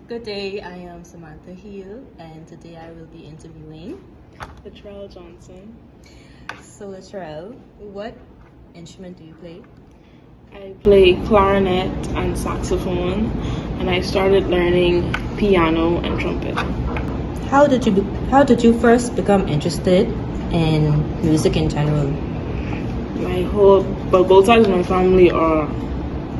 Good day, I am Samantha Hill, and today I will be interviewing Latrell Johnson. So Latrell, what instrument do you play? I play clarinet and saxophone, and I started learning piano and trumpet. How did you first become interested in music in general? Both sides of my family are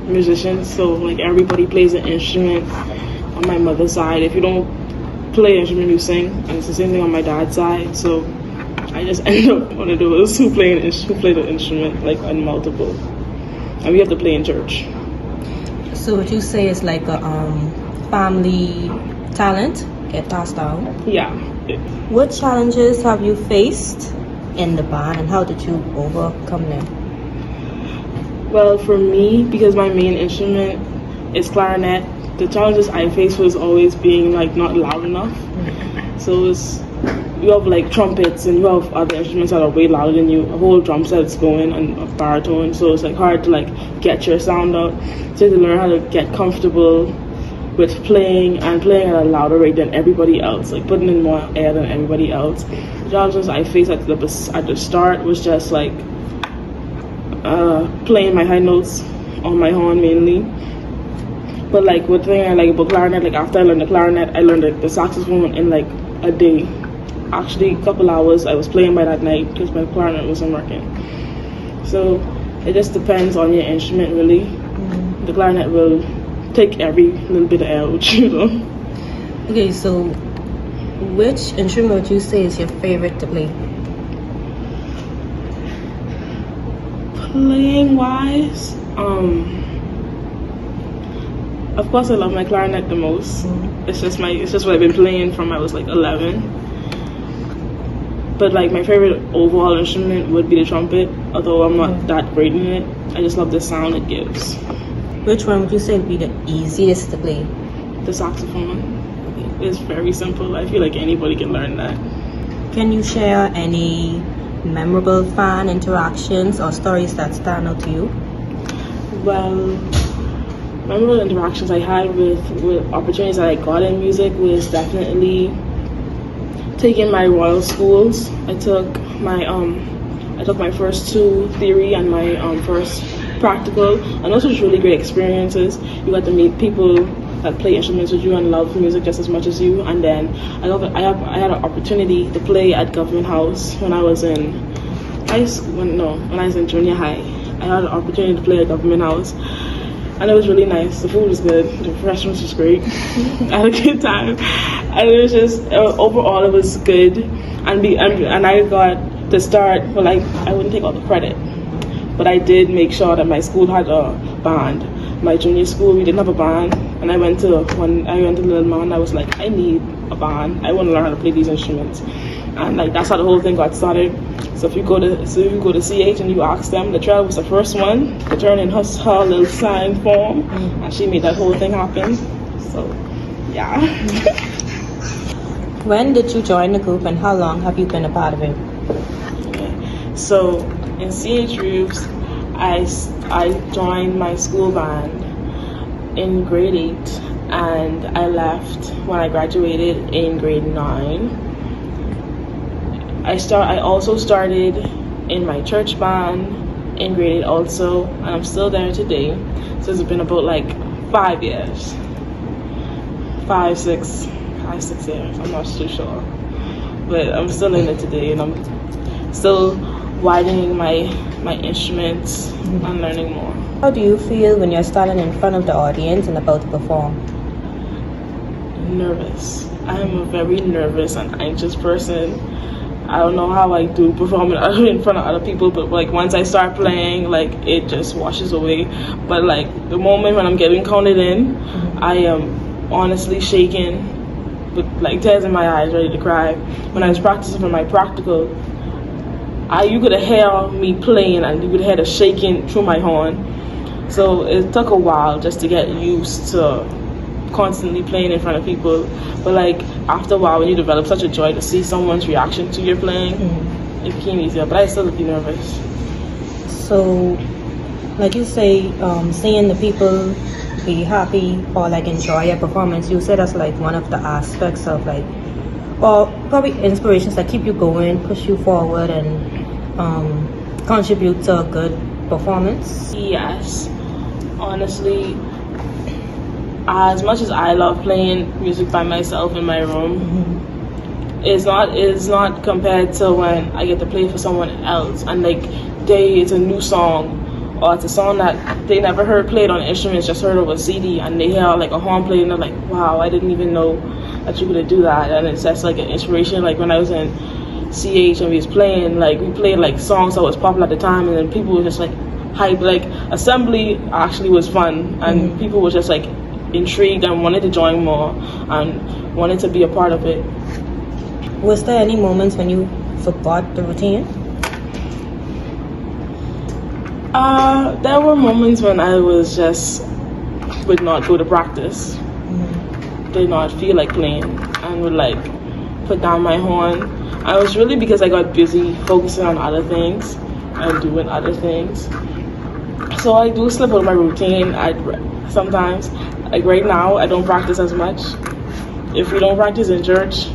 musicians, so like everybody plays an instrument. On my mother's side, if you don't play an instrument, you sing, and it's the same thing on my dad's side. So I just end up one of those who play the instrument like on multiple, and we have to play in church. So would you say it's like a family talent get passed down? Yeah. What challenges have you faced in the band, and how did you overcome them? Well, for me, because my main instrument is clarinet, the challenges I faced was always being like not loud enough. So you have like trumpets and you have other instruments that are way louder than you. A whole drum set's going and a baritone, so it's like hard to like get your sound out. So you have to learn how to get comfortable with playing at a louder rate than everybody else, like putting in more air than everybody else. The challenges I faced at the start was just like playing my high notes on my horn mainly. But like one thing I like about clarinet, like after I learned the clarinet, I learned like the saxophone in like a day. Actually, a couple hours. I was playing by that night because my clarinet wasn't working. So it just depends on your instrument, really. Mm-hmm. The clarinet will take every little bit of air out, you know. Okay, so which instrument would you say is your favorite to play? Playing wise, of course I love my clarinet the most. Mm-hmm. It's just what I've been playing from I was like 11. But like my favorite overall instrument would be the trumpet, although I'm not that great in it. I just love the sound it gives. Which one would you say would be the easiest to play? The saxophone. It's very simple. I feel like anybody can learn that. Can you share any memorable fan interactions or stories that stand out to you? Well, memorable interactions I had with opportunities that I got in music was definitely taking my Royal schools. I took my first 2 theory and my first practical, and those were really great experiences. You got to meet people that play instruments with you and love music just as much as you. And then I had an opportunity to play at Government House when I was in high school. When I was in junior high. I had an opportunity to play at Government House, and it was really nice. The food was good, the refreshments was great. I had a good time, and it was just overall it was good. And I got to start. Well, I wouldn't take all the credit, but I did make sure that my school had a band. My junior school, we didn't have a band, and when I went to Little Man, I was like, I need a band. I want to learn how to play these instruments, and like that's how the whole thing got started. So if you go to CH and you ask them, Latrell was the first one to turn in her little sign form, and she made that whole thing happen. So, yeah. When did you join the group, and how long have you been a part of it? Okay. So in CH Roofs, I joined my school band in grade 8, and I left when I graduated in grade 9. I also started in my church band in grade 8 also, and I'm still there today. So it's been about like 5 years. 6 years, I'm not too sure. But I'm still in it today, and I'm still widening my instruments and learning more. How do you feel when you're standing in front of the audience and about to perform? Nervous. I'm a very nervous and anxious person. I don't know how I do performing in front of other people, but like once I start playing, like it just washes away. But like the moment when I'm getting counted in, I am honestly shaking with like tears in my eyes, ready to cry. When I was practicing for my practical, you could hear me playing and you could hear the shaking through my horn. So it took a while just to get used to constantly playing in front of people. But like after a while, when you develop such a joy to see someone's reaction to your playing, it became easier. But I still would be nervous. So, like you say, seeing the people be happy or like enjoy a performance, you said that's like one of the aspects of like, or probably inspirations that keep you going, push you forward, and contribute to a good performance? Yes, honestly, as much as I love playing music by myself in my room, it's not compared to when I get to play for someone else and like it's a new song or it's a song that they never heard played on instruments, just heard over CD, and they hear like a horn played and they're like, wow, I didn't even know that you could do that. And it's just like an inspiration. Like when I was in CH and we was playing, like we played like songs that was popular at the time, and then people were just like hype. Like assembly actually was fun, and people were just like intrigued and wanted to join more and wanted to be a part of it. Was there any moments when you forgot the routine? There were moments when I was just would not go to practice, did not feel like playing, and would like put down my horn. I was really because I got busy focusing on other things and doing other things. So I do slip out of my routine. Sometimes, like right now, I don't practice as much. If we don't practice in church,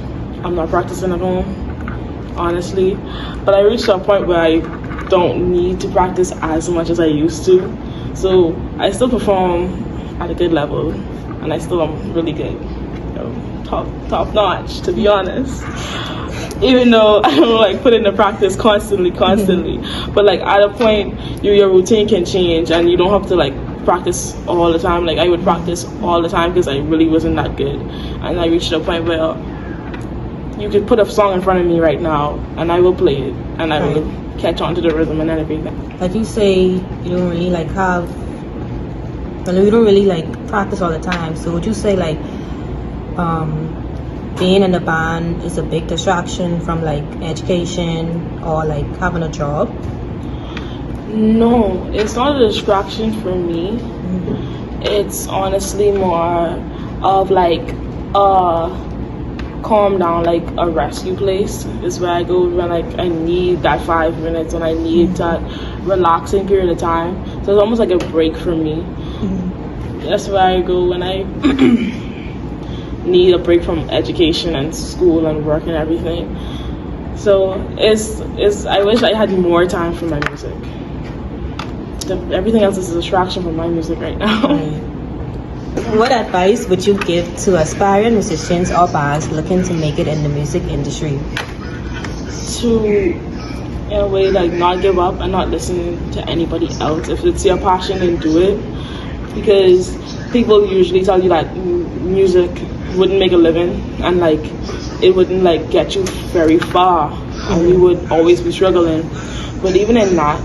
I'm not practicing at home, honestly. But I reached a point where I don't need to practice as much as I used to. So I still perform at a good level, and I still am really good. Top notch, to be honest. Even though I don't like put into practice constantly. But like at a point, your routine can change, and you don't have to like practice all the time. Like I would practice all the time because I really wasn't that good, and I reached a point where you could put a song in front of me right now, and I will play it, and I will catch on to the rhythm and everything. Like you say, you don't really like have, well, you don't really like practice all the time. So would you say like being in the band is a big distraction from like education or like having a job? No, it's not a distraction for me. It's honestly more of like calm down, like a rescue place is where I go when like I need that 5 minutes and I need that relaxing period of time. So it's almost like a break for me. That's where I go when I need a break from education and school and work and everything. So it's I wish I had more time for my music. Everything else is a distraction from my music right now. What advice would you give to aspiring musicians or bands looking to make it in the music industry? To, in a way, like not give up and not listen to anybody else. If it's your passion, then do it. Because people usually tell you that music wouldn't make a living and like it wouldn't like get you very far, and you would always be struggling. But even in that,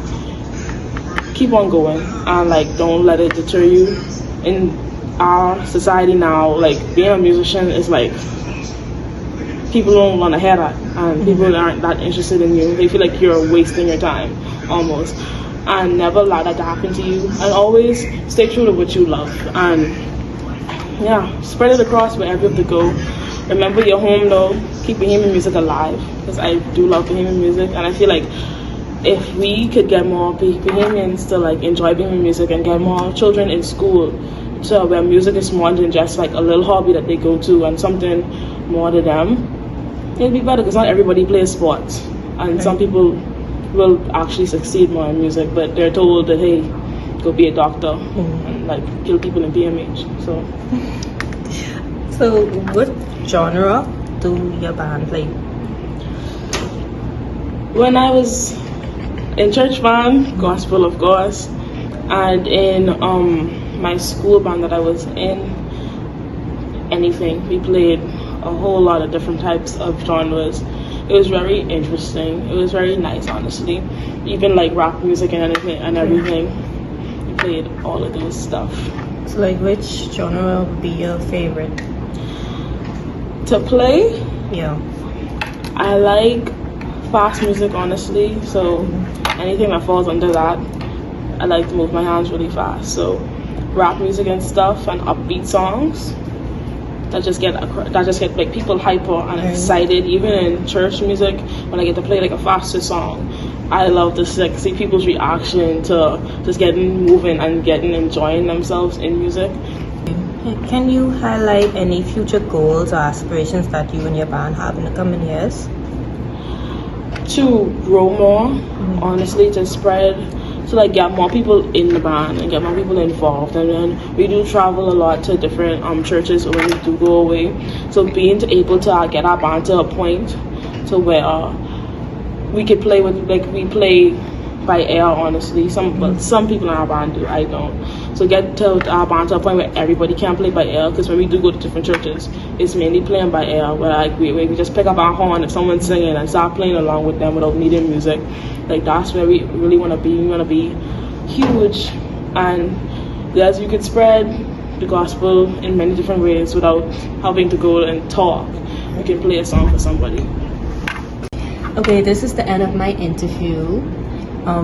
keep on going and like don't let it deter you. In our society now, like being a musician is like people don't want to hear that, and people aren't that interested in you. They feel like you're wasting your time almost, and never allow that to happen to you, and always stay true to what you love, and spread it across wherever you have to go. Remember your home though. Keep Bahamian music alive, because I do love Bahamian music, and I feel like if we could get more Bahamians to like enjoy Bahamian music and get more children in school, so where music is more than just like a little hobby that they go to and something more to them, it'd be better, because not everybody plays sports, and some people will actually succeed more in music, but they're told that hey, go be a doctor and like kill people in BMH. So what genre do your band play? When I was in church band, gospel of course, and in my school band that I was in, anything. We played a whole lot of different types of genres. It was very interesting. It was very nice, honestly. Even like rap music and everything. We played all of those stuff. So like which genre would be your favorite? To play? Yeah. I like fast music, honestly. So anything that falls under that, I like to move my hands really fast. So rap music and stuff, and upbeat songs that just get like people hyper and excited. Even in church music, when I get to play like a faster song, I love to see people's reaction to just getting moving and enjoying themselves in music. Can you highlight any future goals or aspirations that you and your band have in the coming years? To grow more, honestly, to spread, to like get more people in the band and get more people involved. And then we do travel a lot to different churches when we do go away. So being able to get our band to a point to where we could play with, like, we play by ear, honestly. Some people in our band do, I don't. So get to our band to a point where everybody can play by ear, because when we do go to different churches, it's mainly playing by ear, where like we just pick up our horn if someone's singing and start playing along with them without needing music. Like, that's where we really want to be. We want to be huge, and yes, you could spread the gospel in many different ways without having to go and talk. You can play a song for somebody. Okay, this is the end of my interview.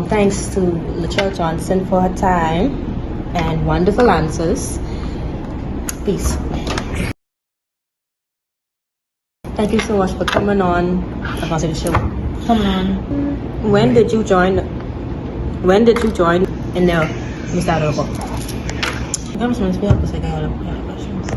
Thanks to Latrell Johnson for her time and wonderful answers. Peace. Thank you so much for coming on about the show. Come on. When did you join in the Mr. Robo? I'm supposed to be up because I got questions.